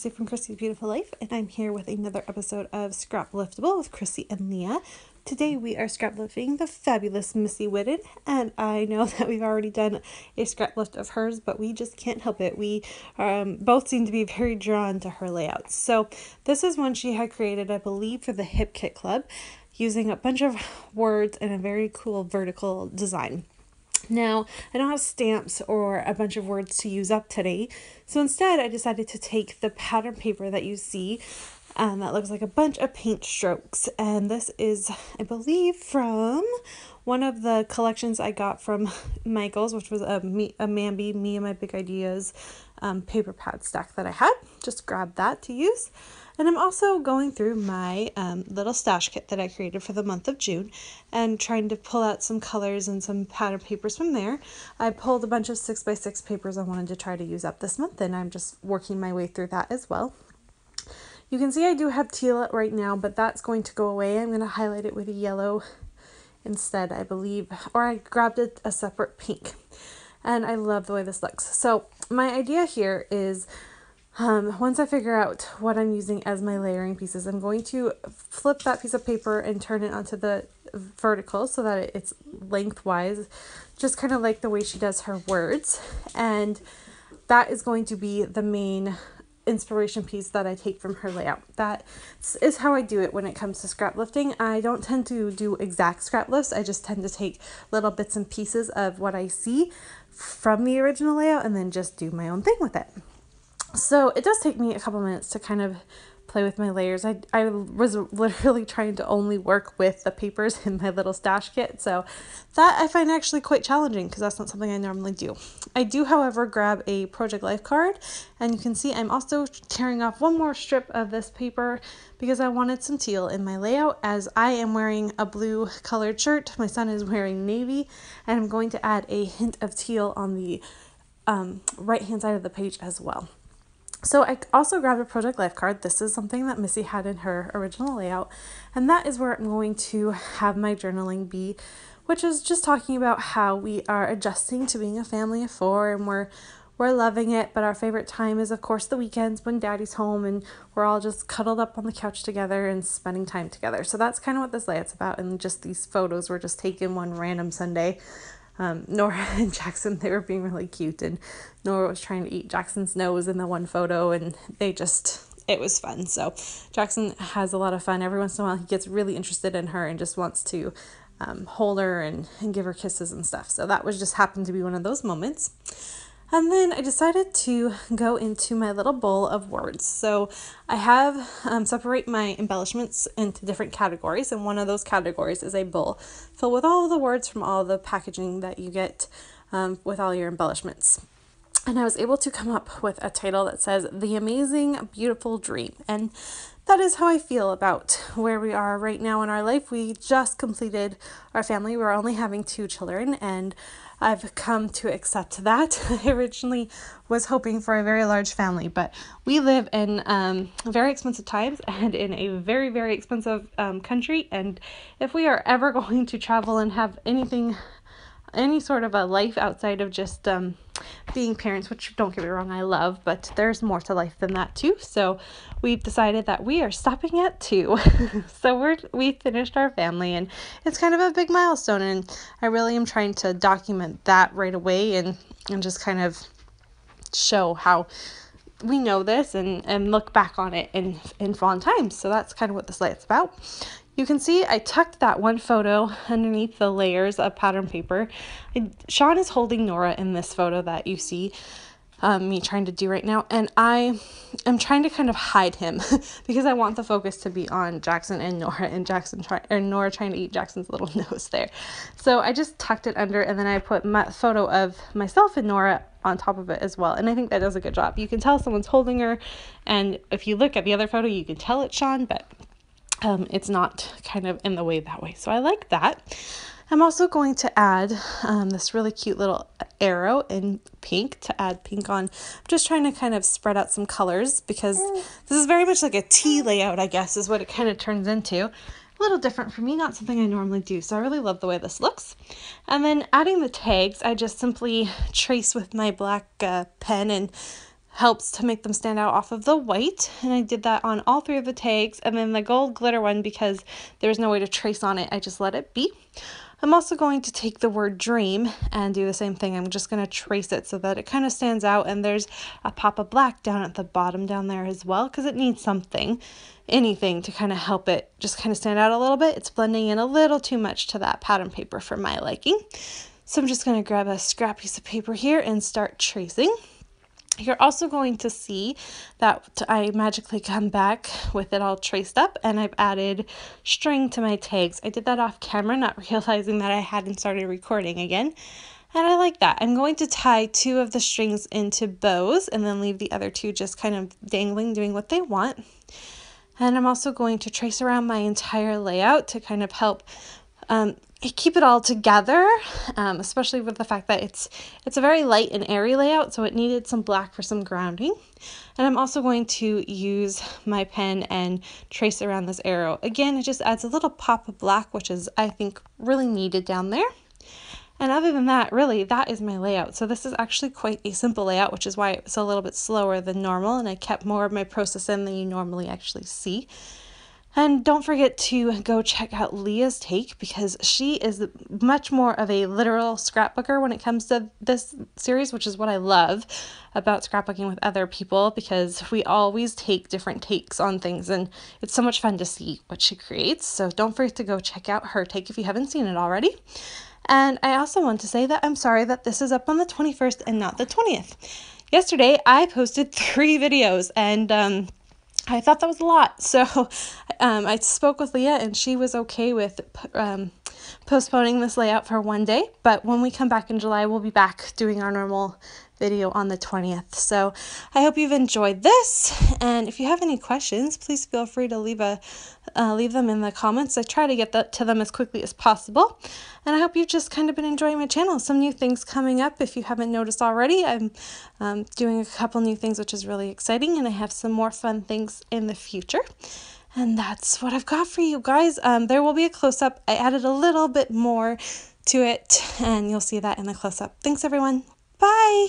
Christy from Christy's Beautiful Life, and I'm here with another episode of Scrapliftable with Christy and Leah. Today we are scraplifting the fabulous Missy Whidden, and I know that we've already done a scrap lift of hers, but we just can't help it. We both seem to be very drawn to her layouts. So this is one she had created, I believe, for the Hip Kit Club, using a bunch of words and a very cool vertical design. Now, I don't have stamps or a bunch of words to use up today, so instead I decided to take the pattern paper that you see that looks like a bunch of paint strokes, and this is, I believe, from one of the collections I got from Michael's, which was a Mambi, Me and My Big Ideas paper pad stack that I had. Just grabbed that to use. And I'm also going through my little stash kit that I created for the month of June and trying to pull out some colors and some pattern papers from there. I pulled a bunch of 6x6 papers I wanted to try to use up this month, and I'm just working my way through that as well. You can see I do have teal right now, but that's going to go away. I'm going to highlight it with a yellow instead, I believe, or I grabbed a separate pink, and I love the way this looks. So my idea here is once I figure out what I'm using as my layering pieces, I'm going to flip that piece of paper and turn it onto the vertical so that it's lengthwise, just kind of like the way she does her words. And that is going to be the main inspiration piece that I take from her layout. That is how I do it when it comes to scrap lifting. I don't tend to do exact scrap lifts. I just tend to take little bits and pieces of what I see from the original layout and then just do my own thing with it. So it does take me a couple minutes to kind of play with my layers. I was literally trying to only work with the papers in my little stash kit, so that I find actually quite challenging because that's not something I normally do. I do, however, grab a Project Life card, and you can see I'm also tearing off one more strip of this paper because I wanted some teal in my layout, as I am wearing a blue colored shirt. My son is wearing navy, and I'm going to add a hint of teal on the right hand side of the page as well. So I also grabbed a Project Life card. This is something that Missy had in her original layout, and that is where I'm going to have my journaling be, which is just talking about how we are adjusting to being a family of four, and we're loving it, but our favorite time is, of course, the weekends when Daddy's home and we're all just cuddled up on the couch together and spending time together. So that's kind of what this layout's about, and just these photos were just taken one random Sunday. Nora and Jackson, they were being really cute, and Nora was trying to eat Jackson's nose in the one photo, and it was fun. So Jackson has a lot of fun. Every once in a while he gets really interested in her and just wants to hold her and give her kisses and stuff. So that was just happened to be one of those moments. And then I decided to go into my little bowl of words. So I have separate my embellishments into different categories, and one of those categories is a bowl filled with all of the words from all the packaging that you get with all your embellishments. And I was able to come up with a title that says The Amazing Beautiful Dream. And that is how I feel about where we are right now in our life. We just completed our family. We're only having 2 children, and I've come to accept that. I originally was hoping for a very large family, but we live in very expensive times and in a very, very expensive country. And if we are ever going to travel and have any sort of a life outside of just being parents, which, don't get me wrong, I love, but there's more to life than that too. So we've decided that we are stopping at 2. So we finished our family, and it's kind of a big milestone, and I really am trying to document that right away and just kind of show how we know this and look back on it in fond times. So that's kind of what this lay's about. You can see I tucked that one photo underneath the layers of pattern paper. Sean is holding Nora in this photo that you see me trying to do right now, and I am trying to kind of hide him because I want the focus to be on Jackson and Nora, and Nora trying to eat Jackson's little nose there. So I just tucked it under, and then I put my photo of myself and Nora on top of it as well, and I think that does a good job. You can tell someone's holding her, and if you look at the other photo you can tell it's Sean, but it's not kind of in the way that way. So I like that. I'm also going to add this really cute little arrow in pink to add pink on. I'm just trying to kind of spread out some colors because this is very much like a tea layout, I guess, is what it kind of turns into. A little different for me, not something I normally do. So I really love the way this looks. And then adding the tags, I just simply trace with my black pen and helps to make them stand out off of the white. And I did that on all 3 of the tags. And then the gold glitter one, because there's no way to trace on it, I just let it be. I'm also going to take the word dream and do the same thing. I'm just going to trace it so that it kind of stands out, and there's a pop of black down at the bottom down there as well, because it needs something, anything to kind of help it just kind of stand out a little bit. It's blending in a little too much to that pattern paper for my liking. So I'm just going to grab a scrap piece of paper here and start tracing. You're also going to see that I magically come back with it all traced up, and I've added string to my tags. I did that off camera, not realizing that I hadn't started recording again. And I like that. I'm going to tie 2 of the strings into bows and then leave the other 2 just kind of dangling, doing what they want. And I'm also going to trace around my entire layout to kind of help keep it all together, especially with the fact that it's a very light and airy layout, so it needed some black for some grounding. And I'm also going to use my pen and trace around this arrow. Again, it just adds a little pop of black, which is, I think, really needed down there. And other than that, really, that is my layout. So this is actually quite a simple layout, which is why it's a little bit slower than normal, and I kept more of my process in than you normally actually see. And don't forget to go check out Leah's take, because she is much more of a literal scrapbooker when it comes to this series, which is what I love about scrapbooking with other people, because we always take different takes on things, and it's so much fun to see what she creates. So don't forget to go check out her take if you haven't seen it already. And I also want to say that I'm sorry that this is up on the 21st and not the 20th. Yesterday, I posted 3 videos, and I thought that was a lot. So I spoke with Leah, and she was okay with postponing this layout for one day. But when we come back in July, we'll be back doing our normal video on the 20th. So I hope you've enjoyed this. And if you have any questions, please feel free to leave them in the comments. I try to get to them as quickly as possible. And I hope you've just kind of been enjoying my channel. Some new things coming up. If you haven't noticed already, I'm doing a couple new things, which is really exciting. And I have some more fun things in the future. And that's what I've got for you guys. There will be a close-up. I added a little bit more to it, and you'll see that in the close-up. Thanks, everyone. Bye!